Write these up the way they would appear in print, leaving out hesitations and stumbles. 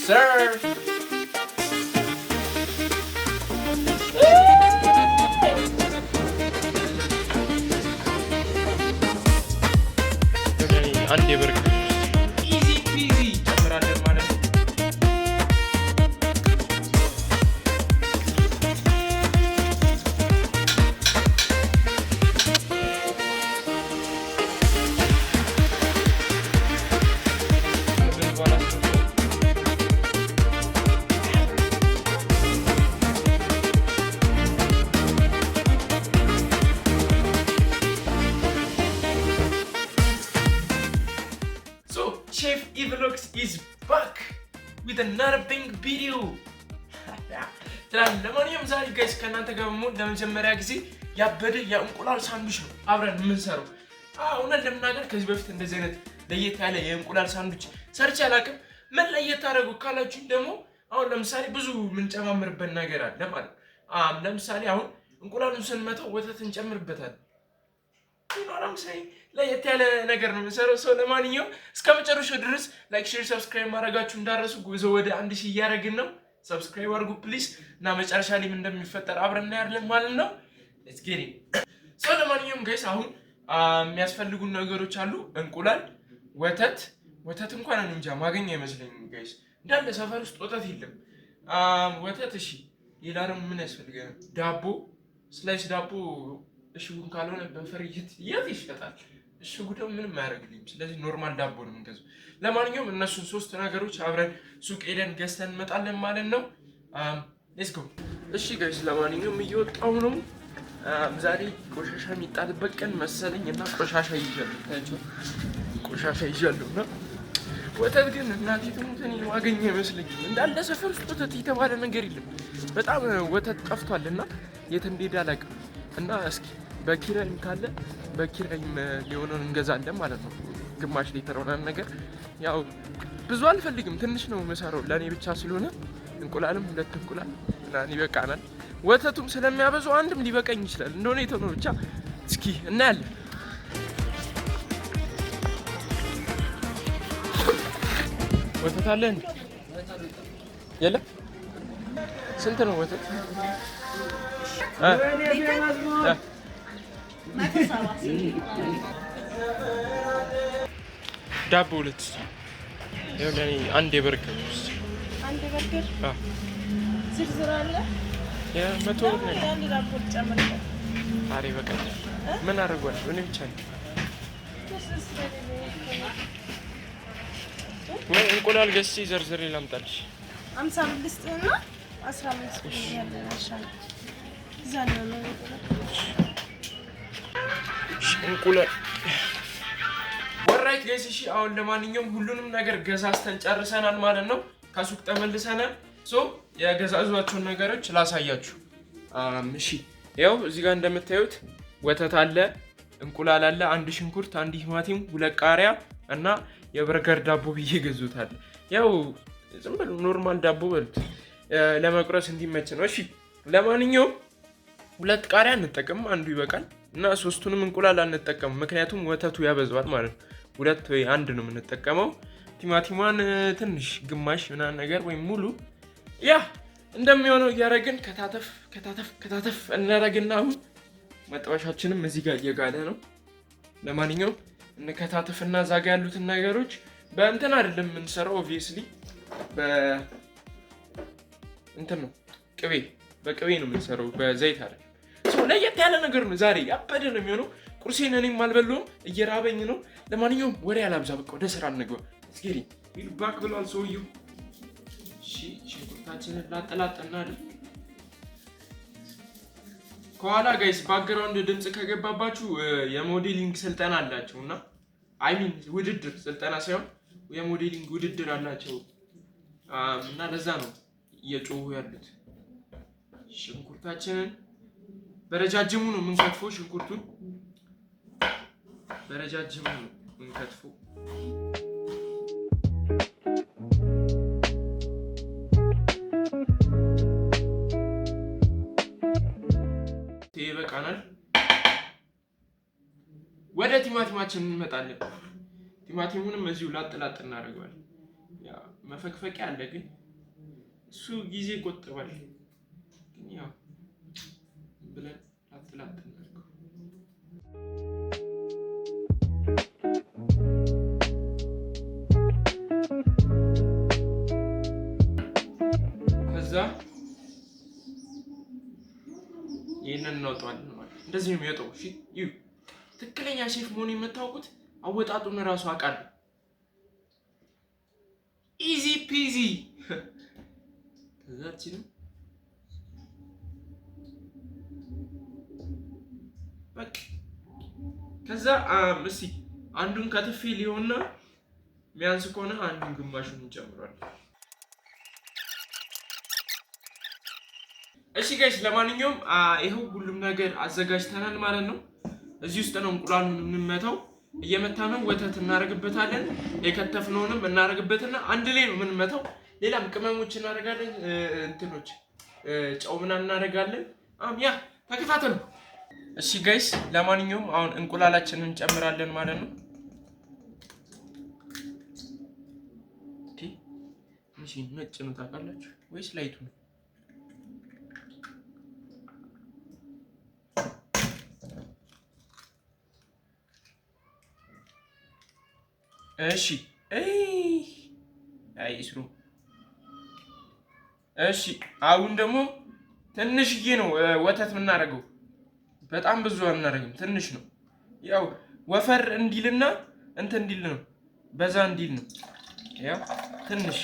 sir. Andy Burger. Easy peasy. Camera mana? Chef Evlogs is back with another big video. ለማንኛውም ዛሬ ጋይስ ከእናንተ ጋር ለመጀመሪያ ጊዜ ያበደ የእንቁላል ሳንዱች ነው አብረን የምንሰራው። እውነት ለምናገር ከዚህ በፊት እንደዚህ አይነት ለየት ያለ የእንቁላል ሳንዱች ሰርቼ አላውቅም። ምን ለየት አደረጉ ካላችሁኝ ደግሞ አሁን ለምሳሌ ብዙ የምንጨማምርበት ነገር አለ ማለት ነው። ለምሳሌ አሁን እንቁላሉን ስንመታው ወተት እንጨምርበታለን። ይኖራም ሳይ ለየት ያለ ነገር ነው የምንሰራው። ሰው ለማንኛውም እስከ መጨረሻው ድረስ ላይክ፣ ሼር፣ ሰብስክራይብ ማድረጋችሁ እንዳረሱ። ጉዞ ወደ 1000 እያደረግን ነው። ሰብስክራይብ አድርጉ ፕሊዝ እና መጨረሻ ላይ ምን እንደሚፈጠር አብረን እናያለን ማለት ነው። ሌትስ ጌት ኢት። ሰው ለማንኛውም ጋይስ አሁን የሚያስፈልጉን ነገሮች አሉ። እንቁላል፣ ወተት እንኳን እኔ እንጃ ማገኛ አይመስለኝም ጋይስ። እንዳለ ሰፈር ውስጥ ወተት የለም። ወተት እሺ፣ ሌላ ደግሞ ምን ያስፈልገናል? ዳቦ፣ ስላይስ ዳቦ እሽጉን ካልሆነ በፍሪጅት የት ይሸጣል? እሽጉ ደግሞ ምንም አያደርግልኝም። ስለዚህ ኖርማል ዳቦ ነው የምንገዛው። ለማንኛውም እነሱን 3 ነገሮች አብረን ሱቅ ሄደን ገዝተን እንመጣለን ማለት ነው። ሌትስ ጎ። እሺ ጋይስ ለማንኛውም እየወጣሁ ነው። ዛሬ ቆሻሻ የሚጣልበት ቀን መሰለኝ እና ቆሻሻ ይዣለሁ እና ወተት ግን እናቴ ትሙትን ማገኘ አይመስለኝም። እንዳለ ሰፈር ውስጥ ወተት የተባለ ነገር የለም። በጣም ወተት ጠፍቷልና የት እንደሄደ አላውቅም። እና እስኪ በኪራይም ካለ በኪራይም ሊሆነውን እንገዛለን ማለት ነው። ግማሽ ሊትር ምናምን ነገር ያው ብዙ አልፈልግም፣ ትንሽ ነው የምሰራው ለኔ ብቻ ስለሆነ እንቁላልም 2 እንቁላል እና ይበቃናል። ወተቱም ስለሚያበዛው አንድም ሊበቃኝ ይችላል። እንደሆነ ነው ብቻ እስኪ እናያለን። ወተት አለ እንዴ? የለም። ስንት ነው ወተት? ዳቦ 2 ለኔ አንድ የበርገር ውስጥ አንድ በርገር ዝርዝር አለ የ100 ብር ነው። አንድ ዳቦ ጨምረው አሬ በቃ ምን አደርጓል? እኔ ብቻ ነኝ። ወይ እንቁላል ገዝቼ ዘርዝሬ ላምጣልሽ። 55 እና 15 ብር ያለናሻል ዛሬው ነው እንቁላል ወራይት ጋይስ። እሺ አሁን ለማንኛውም ሁሉንም ነገር ገዛዝተን ጨርሰናል ማለት ነው። ከሱቅ ተመልሰናል። የገዛዟቸውን ነገሮች ላሳያችሁ። እሺ ያው እዚህ ጋር እንደምታዩት ወተት አለ፣ እንቁላል አለ፣ 1 ሽንኩርት፣ 1 ቲማቲም፣ 2 ቃሪያ እና የበርገር ዳቦ ብዬ ገዙታል። ያው ዝም ብሎ ኖርማል ዳቦ በሉት ለመቁረስ እንዲመች ነው። እሺ ለማንኛውም 2 ቃሪያ እንጠቀም፣ አንዱ ይበቃል እና 3ቱንም እንቁላል አንጠቀም፣ ምክንያቱም ወተቱ ያበዛዋል ማለት ነው። 2 ወይ 1 ነው የምንጠቀመው። ቲማቲሟን ትንሽ ግማሽ ምናምን ነገር ወይም ሙሉ ያ እንደሚሆነው እያደረግን ከታተፍ እናደርግና አሁን መጥበሻችንም እዚህ ጋር እየጋለ ነው። ለማንኛውም እንከታተፍና እዛ ጋር ያሉትን ነገሮች በእንትን አይደለም የምንሰራው ኦብቪየስሊ እንትን ነው በቅቤ ነው የምንሰራው፣ በዘይት አይደለም። ለየት ያለ ነገር ነው ዛሬ፣ ያበደ ነው የሚሆነው። ቁርሴን እኔም አልበላሁም፣ እየራበኝ ነው። ለማንኛውም ወሬ አላብዛ፣ በቃ ወደ ስራ እንግባ። እስኪ ባክ ብሏል ሰውዬው። እሺ ሽንኩርታችንን ላጠላጠና አይደል። ከኋላ ጋይስ ባክግራውንድ ድምጽ ከገባባችሁ የሞዴሊንግ ስልጠና አላቸውና ውድድር ስልጠና ሳይሆን የሞዴሊንግ ውድድር አላቸው እና ለዛ ነው እየጮሁ ያሉት። ሽንኩርታችንን በረጃጅሙ ነው የምንከትፈው። ሽንኩርቱን በረጃጅሙ ነው የምንከትፈው። ይበቃናል። ወደ ቲማቲማችን እንመጣለን። ቲማቲሙንም እዚሁ ላጥ እናደርገዋለን። ያ መፈቅፈቂያ አለ ግን እሱ ጊዜ ቆጥባል። ግን ያው ብለን ላጥላጥ እናድርገው። ከዛ ይሄንን እናውጣለን ማለት እንደዚህ ነው የሚወጣው። እሺ ይሁ ትክክለኛ ሼፍ መሆን የምታውቁት አወጣጡን እራሱ አውቃለሁ። ኢዚ ፒዚ። ከዛችንም በቃ ከዛ እስኪ አንዱን ከትፌ ሊሆንና ሚያንስ ከሆነ አንዱን ግማሹን እንጨምራለን። እሺ ጋይስ ለማንኛውም ይሄው ሁሉም ነገር አዘጋጅተናል ማለት ነው። እዚህ ውስጥ ነው እንቁላሉን የምንመታው። እየመታነው ወተት እናደርግበታለን። የከተፍነውንም እናደርግበትና አንድ ላይ ነው የምንመታው። ሌላም ቅመሞች እናደርጋለን፣ እንትኖች ጨው ምናምን እናደርጋለን። ያ ተከታተሉ። እሺ ጋይስ ለማንኛውም አሁን እንቁላላችንን እንጨምራለን ማለት ነው። እሺ ነጭ ነው ታውቃላችሁ ወይስ ላይቱ ነው? እሺ አይስሩ። እሺ አሁን ደግሞ ትንሽዬ ነው ወተት የምናደርገው። በጣም ብዙ አናደርግም፣ ትንሽ ነው። ያው ወፈር እንዲልና እንትን እንዲል ነው፣ በዛ እንዲል ነው። ያው ትንሽ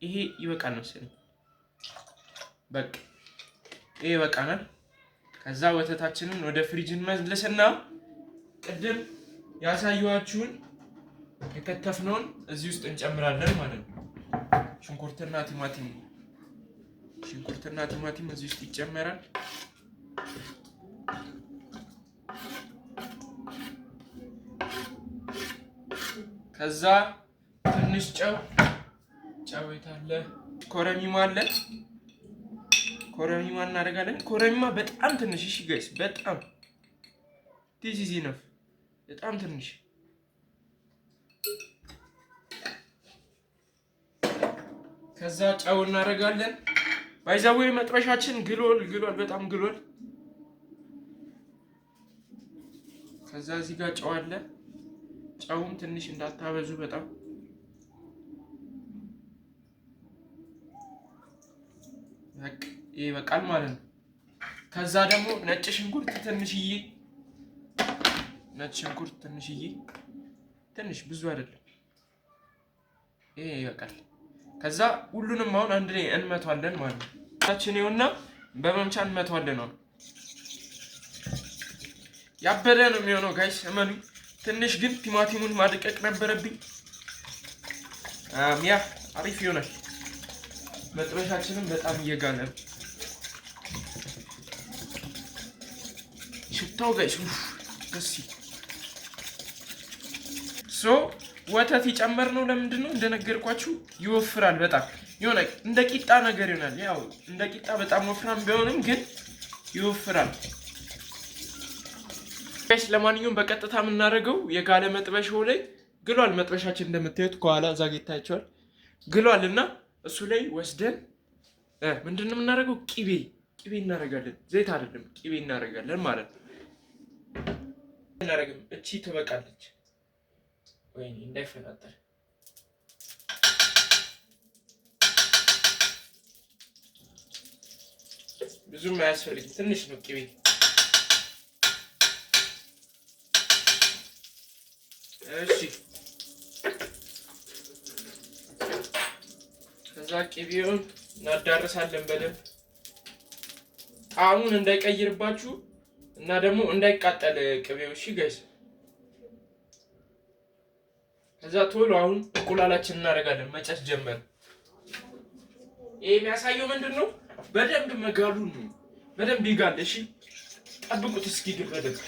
ይሄ ይበቃል መሰለኝ። በቃ ይሄ ይበቃናል። ከዛ ወተታችንን ወደ ፍሪጅ እንመልስና ቅድም ያሳየኋችሁን የከተፍነውን እዚህ ውስጥ እንጨምራለን ማለት ነው። ሽንኩርትና ቲማቲም እዚህ ውስጥ ይጨመራል። ከዛ ትንሽ ጨው የታለ ኮረሚማ አለ። ኮረሚማ እናደርጋለን። ኮረሚማ በጣም ትንሽ። እሺ ጋይስ በጣም this is enough። በጣም ትንሽ። ከዛ ጨው እናደርጋለን። ባይዛው መጥበሻችን ግሏል፣ በጣም ግሏል። ከዛ እዚህ ጋር ጨው አለ። ጨውም ትንሽ እንዳታበዙ በጣም። በቃ ይበቃል ማለት ነው። ከዛ ደግሞ ነጭ ሽንኩርት ትንሽዬ፣ ትንሽ ብዙ አይደለም። ይሄ ይበቃል። ከዛ ሁሉንም አሁን አንድ ላይ እንመቷለን ማለት ነው። ታችን ይኸውና በመምቻ እንመቷለን። አሁን ያበደ ነው የሚሆነው ጋይስ እመኑኝ። ትንሽ ግን ቲማቲሙን ማድቀቅ ነበረብኝ። ያ አሪፍ ይሆናል። መጥበሻችንም በጣም እየጋለ ነው ሽታው ጋይስ ደስ ይላል። ወተት የጨመርነው ለምንድን ነው? እንደነገርኳችሁ ይወፍራል በጣም የሆነ እንደ ቂጣ ነገር ይሆናል። ያው እንደ ቂጣ በጣም ወፍራም ቢሆንም ግን ይወፍራል። ለማንኛውም በቀጥታ የምናደርገው የጋለ መጥበሻው ላይ ግሏል። መጥበሻችን እንደምታዩት ከኋላ እዛ ጋ ይታያችኋል። ግሏል እና እሱ ላይ ወስደን ምንድን ነው የምናደርገው? ቅቤ እናደርጋለን። ዘይት አይደለም ቅቤ እናደርጋለን ማለት ነው። እናደርግም እቺ ትበቃለች። ወይኔ እንዳይፈናጠር ብዙም አያስፈልግም። ትንሽ ነው ቅቤ። እሺ ከዛ ቅቤውን እናዳርሳለን በደንብ ጣዕሙን እንዳይቀይርባችሁ እና ደግሞ እንዳይቃጠል ቅቤው። እሺ ጋይስ ከዛ ቶሎ አሁን እንቁላላችን እናደርጋለን። መጨስ ጀመር። ይሄ የሚያሳየው ምንድን ነው? በደንብ መጋሉን ነው። በደንብ ይጋል። እሺ ጠብቁት እስኪ ግን በደንብ።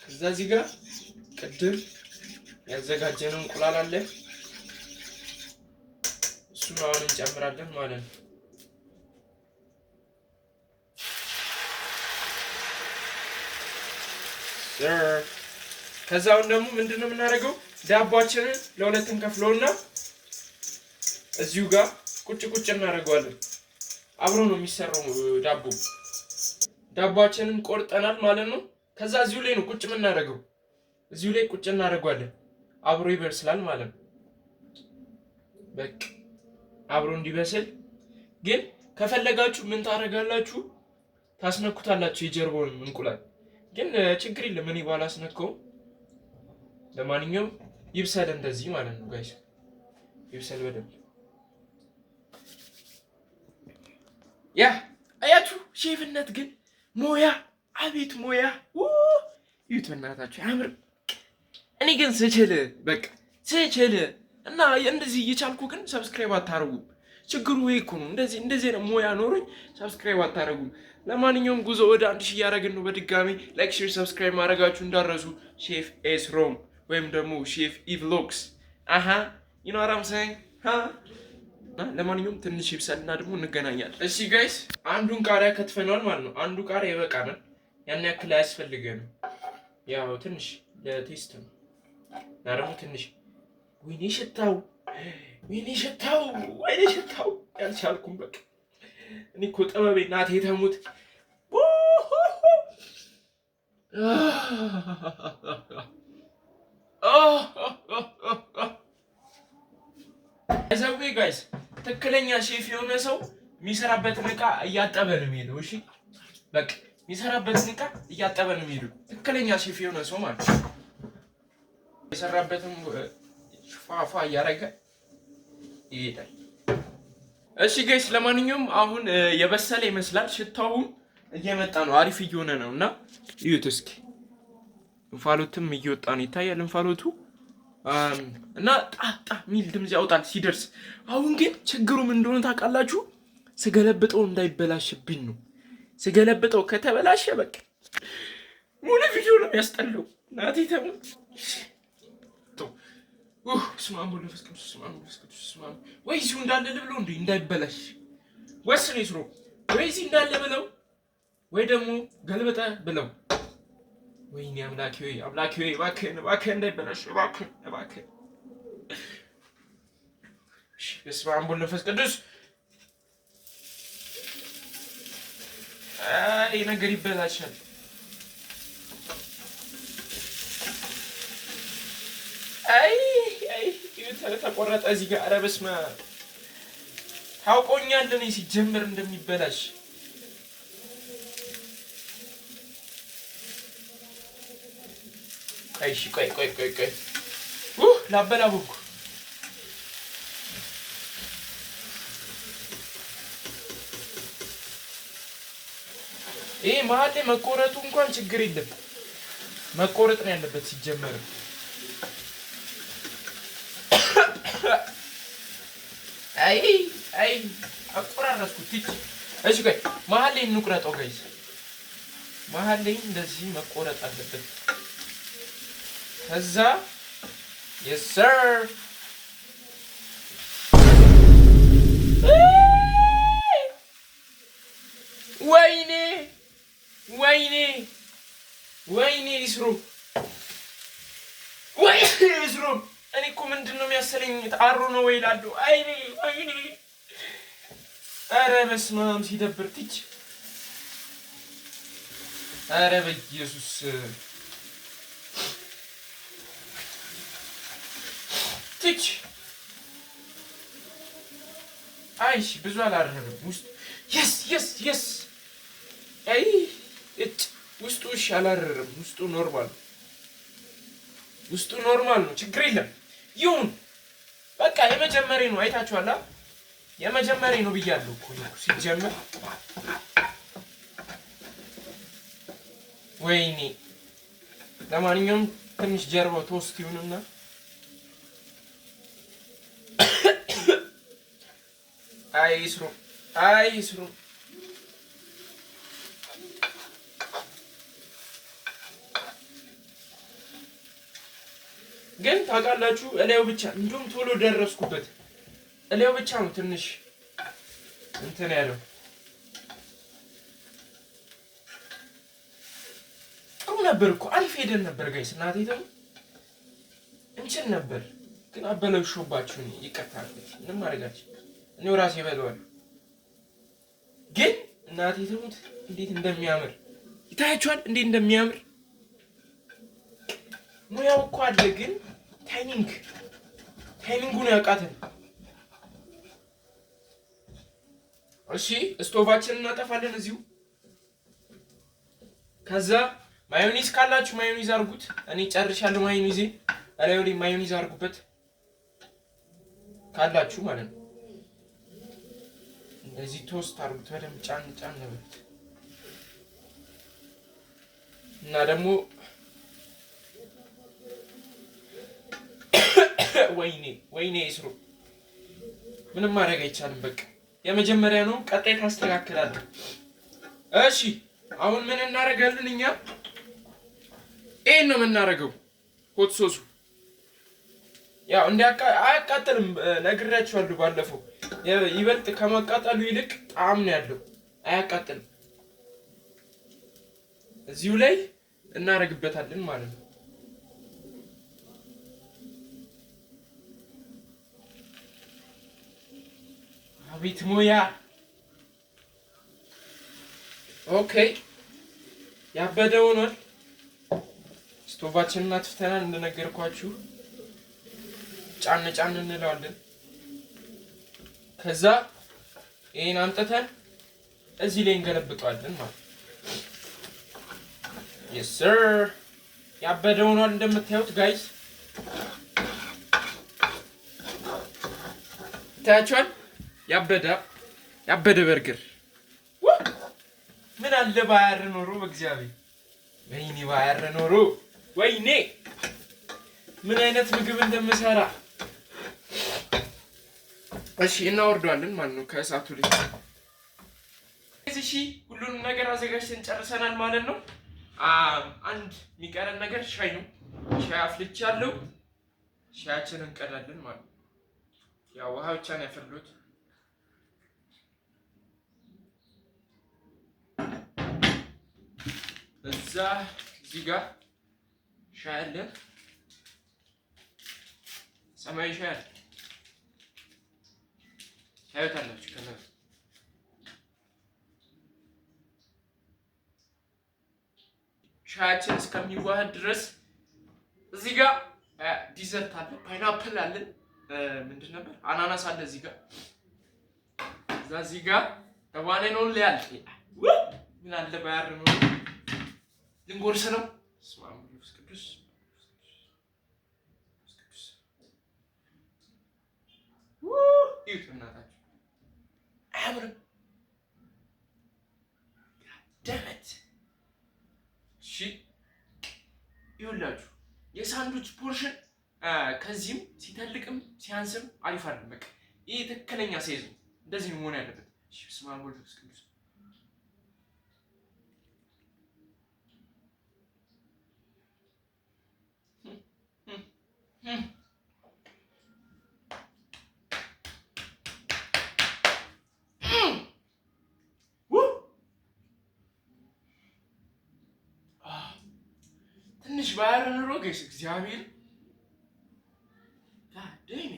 ከዛ እዚህ ጋር ቅድም ያዘጋጀነው እንቁላል አለ። እሱን አሁን እንጨምራለን ማለት ነው። ከዛውን ደግሞ ምንድነው የምናደርገው? ዳቦአችንን ለሁለት እንከፍለውና እዚሁ ጋር ቁጭ እናደርገዋለን። አብሮ ነው የሚሰራው ዳቦአችንን ቆርጠናል ማለት ነው። ከዛ እዚሁ ላይ ነው ቁጭ የምናደርገው። እዚሁ ላይ ቁጭ እናደርገዋለን። አብሮ ይበስላል ማለት ነው። በቃ አብሮ እንዲበስል ግን ከፈለጋችሁ ምን ታደርጋላችሁ? ታስነኩታላችሁ የጀርባውን እንቁላል። ግን ችግር የለም እኔ ባላስነካው። ለማንኛውም ይብሰል እንደዚህ ማለት ነው ጋይስ። ይብሰል በደንብ። ያ አያችሁ ሼፍነት ግን ሞያ፣ አቤት ሞያ! ይዩት በእናታችሁ አያምርም? እኔ ግን ስችል እና እንደዚህ እየቻልኩ ግን ሰብስክራይብ አታረጉም። ችግሩ ይሄ እኮ ነው። እንደዚህ ነው ሞያ ኖሮኝ ሰብስክራይብ አታረጉም። ለማንኛውም ጉዞ ወደ 1000 እያደረግን ነው። በድጋሚ ላይክ፣ ሼር፣ ሰብስክራይብ ማድረጋችሁ እንዳረሱ። ሼፍ ኤስ ሮም ወይም ደግሞ ሼፍ ኢቭሎግስ you know what I'm saying? ለማንኛውም ትንሽ ይብሰልና ደግሞ እንገናኛለን። እሺ ጋይስ አንዱን ቃሪያ ከትፈናል ማለት ነው። አንዱ ቃሪያ ይበቃናል። ያን ያክል አያስፈልገንም። ያው ትንሽ ለቴስት ነው። እና ደግሞ ትንሽ ወይኔ ሽታው ያልቻልኩም በቃ እኔ እኮ ጥበቤ እናቴ ተሙት። ዘዌ ጋይስ ትክክለኛ ሼፍ የሆነ ሰው የሚሰራበትን ዕቃ እያጠበ ነው የሚሄደው። እሺ በቃ የሚሰራበትን ዕቃ እያጠበ ነው የሚሄደው። ትክክለኛ ሼፍ የሆነ ሰው ማለት ነው። የሰራበትን ፏፏ እያደረገ ይሄዳል። እሺ ጋይስ ለማንኛውም አሁን የበሰለ ይመስላል። ሽታውም እየመጣ ነው፣ አሪፍ እየሆነ ነው። እና እዩት እስኪ እንፋሎትም እየወጣ ነው፣ ይታያል እንፋሎቱ እና ጣጣ ሚል ድምጽ ያወጣል ሲደርስ። አሁን ግን ችግሩ ምን እንደሆነ ታውቃላችሁ? ስገለብጠው እንዳይበላሽብኝ ነው። ስገለብጠው ከተበላሸ በቃ ሙሉ ቪዲዮ ነው የሚያስጠላው። ናቲ ተሙት ስማም ወለፈስ ቅዱስ ስማም ወይ እዚሁ እንዳለ ልብለው እንዴ እንዳይበላሽ ወስኔ ስሮ ወይ እዚህ እንዳለ ብለው ወይ ደግሞ ገልበጠ ብለው። ወይኔ አምላኬ ወይ እባክህ እንዳይበላሽ እባክህ። እሺ በስመ አብ ወወልድ ወመንፈስ ቅዱስ። ይሄ ነገር ይበላሻል። አይ ተቆረጠ እዚህ ጋር። ኧረ በስመ አብ ታውቆኛል እኔ ሲጀምር እንደሚበላሽ። እሺ ቆይ ላበላቡኩ ይሄ መሀል ላይ መቆረጡ እንኳን ችግር የለም። መቆረጥ ነው ያለበት ሲጀመር። አይ አቆራረጥኩት። እሺ ቆይ መሀል ላይ እንቁረጠው ጋይስ። መሀል ላይ እንደዚህ መቆረጥ አለበት። ከዛ yes sir ወይኔ ይስሩ እኔ እኮ ምንድን ነው የሚያሰለኝ? ታሮ ነው ወይ ላሉ አይኔ ኧረ በስመ አብ ሲደብር ትች ኧረ በኢየሱስ ትች አይሽ ብዙ አላረረም ውስጥ yes አይ ውስጡ እሺ አላረረም። ውስጡ ኖርማል ነው፣ ችግር የለም ይሁን። በቃ የመጀመሪያ ነው። አይታችኋላ የመጀመሪያ ነው ብያለሁ እኮ ሲጀመር። ወይኔ ለማንኛውም ትንሽ ጀርባው ቶስት ይሁንና አይስሩ ግን ታውቃላችሁ እላዩ ብቻ እንዲሁም ቶሎ ደረስኩበት። እላዩ ብቻ ነው ትንሽ እንትን ያለው። ጥሩ ነበር እኮ አሪፍ ሄደን ነበር ጋይስ። እናቴ ደግሞ እንችል ነበር ግን አበላሽቶባችሁ ይቀርታል። ምንም ማድረጋችሁ እኔው ራሴ እበለዋለሁ። ግን እናቴ ትሙት እንዴት እንደሚያምር ይታያችኋል። እንዴት እንደሚያምር ሙያው እኮ አለ፣ ግን ታይሚንጉን ያውቃትን። እሺ ስቶቫችንን እናጠፋለን እዚሁ። ከዛ ማዮኒዝ ካላችሁ ማዮኒዝ አድርጉት። እኔ ጨርሻለሁ ማዮኒዝ። አሬውሊ ማዮኒዝ አድርጉበት ካላችሁ ማለት ነው። እንደዚህ ቶስት አድርጉት በደንብ ጫን በሉት። እና ደግሞ ወይኔ ይስሩ። ምንም ማድረግ አይቻልም። በቃ የመጀመሪያ ነው። ቀጣይ ታስተካክላለህ። እሺ አሁን ምን እናደርጋለን እኛ? ይሄን ነው የምናደርገው። ሆት ሶሱ ያው አያቃጥልም፣ ነግሬያችኋለሁ ባለፈው። ይበልጥ ከማቃጠሉ ይልቅ ጣዕም ነው ያለው፣ አያቃጥልም። እዚሁ ላይ እናደርግበታለን ማለት ነው። አቤት ሙያ! ኦኬ ያበደ ሆኗል። ስቶቫችንን አጥፍተናል እንደነገርኳችሁ። ጫን እንለዋለን። ከዛ ይሄን አምጥተን እዚህ ላይ እንገለብጠዋለን ማለት ነው። yes sir ያበደ ሆኗል እንደምታዩት ጋይስ። ታያችኋል። ያበደ በርገር። ምን አለ ባያር ኖሮ በእግዚአብሔር። ወይኔ ባያር ኖሮ ወይኔ ምን አይነት ምግብ እንደምሰራ። እሺ እናወርደዋለን ማለት ነው ከእሳቱ ላይ። እሺ ሁሉንም ነገር አዘጋጅተን ጨርሰናል ማለት ነው። አንድ የሚቀረን ነገር ሻይ ነው። ሻይ አፍልቻለሁ። ሻያችንን እንቀዳለን ማለት ነው። ያው ውሃ ብቻ ነው ያፈሉት። እዚህ ጋር ሻይ አለ፣ ሰማያዊ ሻይ አለ። ታዩታላችሁ ከነሱ ሻያችን እስከሚዋሃድ ድረስ እዚህ ጋር ዲዘርት አለ፣ ፓይናፕል አለ፣ ምንድን ነበር አናናስ አለ እዚህ ጋር። እዚህ ጋር ተባኔ ነው ሊያል ምን አለ ባያር ነው ልንጎርስ ነው። ስማም ቅዱስ ይሁት እናታችሁ አያምርም? ደመት እሺ ይኸውላችሁ የሳንዱች ፖርሽን ከዚህም ሲተልቅም ሲያንስም አሪፍ አይደለም። በቃ ይሄ ትክክለኛ ሳይዝ ነው። እንደዚህ ነው መሆን ያለበት። እሺ ስማም ቅዱስ ትንሽ ባያር ኑሮ ጋይስ እግዚአብሔር ታደኝ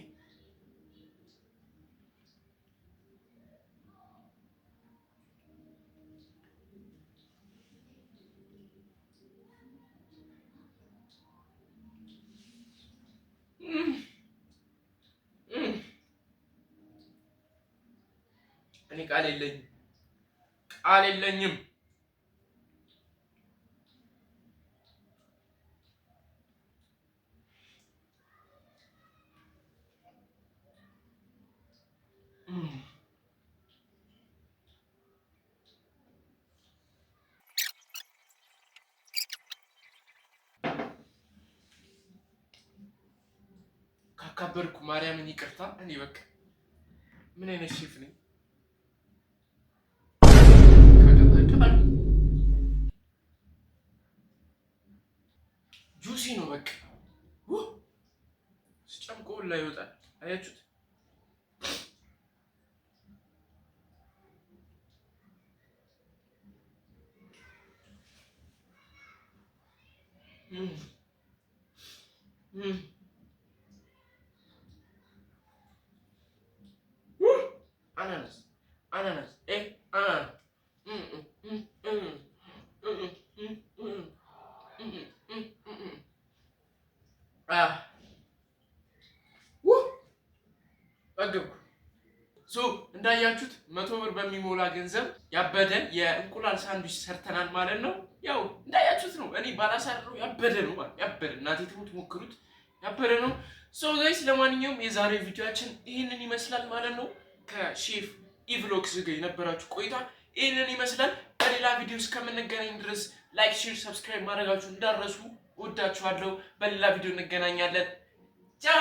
እኔ ቃል የለኝም። ካካበርኩ ማርያምን ይቅርታ። እኔ በቃ ምን አይነት ሼፍ ነኝ? ጁሲ ነው በቃ ስጨምቆ ላይ ይወጣል። አያችሁት? ananas ananas ጠገብኩ። እንዳያችሁት 100 ብር በሚሞላ ገንዘብ ያበደ የእንቁላል ሳንድዊች ሰርተናል ማለት ነው። ያው እንዳያችሁት ነው። እኔ ባላሳረው ያበደ ነው ማለት ያበደ። እናቴ ትሙት ሞክሩት፣ ያበደ ነው። ጋይስ ለማንኛውም የዛሬው ቪዲዮአችን ይህንን ይመስላል ማለት ነው። ከሼፍ ኢቭሎግስ ጋር የነበራችሁ ቆይታ ይህንን ይመስላል። በሌላ ቪዲዮ እስከምንገናኝ ድረስ ላይክ፣ ሼር፣ ሰብስክራይብ ማድረጋችሁ እንዳረሱ። ወዳችኋለሁ። በሌላ ቪዲዮ እንገናኛለን። ቻው